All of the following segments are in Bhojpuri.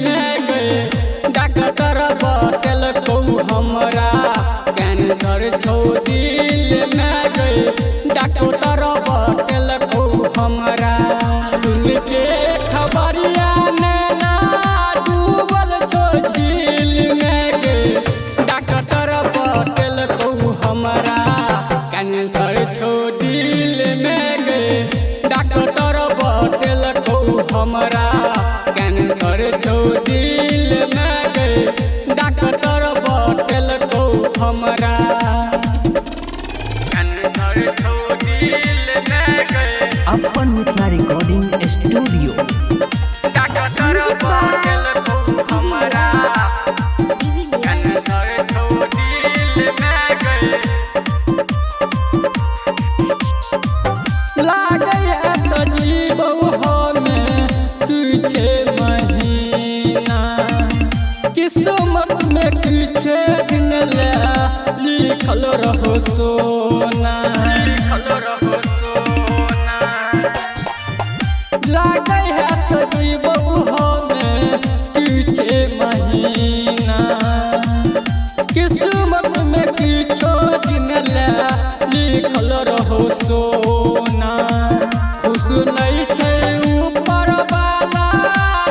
में गए डॉक्टर बतल को हमरा कैंसर छो दिल में गए डॉक्टर बतल को हमरा सुन के खबरिया नैना डूबल छो झील में गए डॉक्टर बतल को हमरा कैंसर छो दिल में गए डॉक्टर बतल को हमरा कैंसर छो दिल में गए डॉक्टर बतल को हमरा कैंसर छो दिल में गए अपन मिथिला रिकॉर्डिंग स्टूडियो डॉक्टर बतल को हमरा कैंसर छो दिल में गए लागे तो जीवो हमें तुझे महीना किस्मत में तुझे दिन लिखल रहो सोना लागे तो जीवो हमें तुझे महीना किस्मत में किछो दिन लिखल रहो सोना खुश नहीं छे ऊपर वाला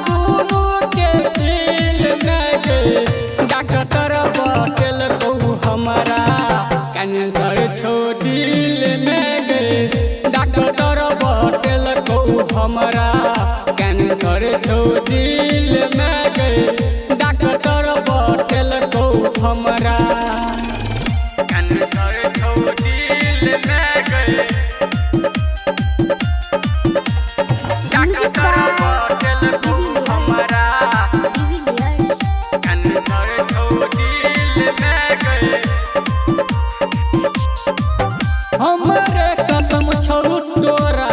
दुनू के दिल में गए डॉक्टर बतल को हमरा कैंसर छो दिल में गए डॉक्टर बतल को हमरा कैंसर छो दिल में गए डॉक्टर बतल को हमरा कैंसर छो दिल में गए डॉक्टर बतल को हमरा कैंसर छो दिल में गए हमरे कसम छौ तोरा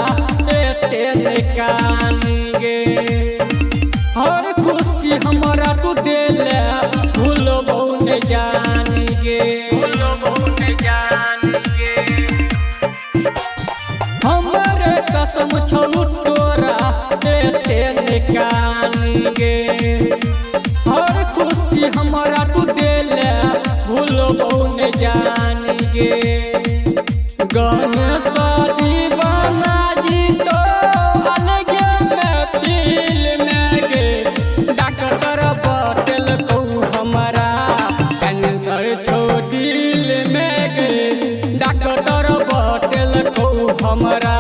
एते कान गे हर खुशी हमरा तू देले भूलबो न जान गे हमरे कसम छौ तोरा एते कान गे हर खुशी हमरा तू देले भूलबो न जान गे गणेश दीवाना जी तो अलगे में दिल में गे डॉक्टर बतल को हमरा कैंसर छो दिल में गे डॉक्टर बतल को हमरा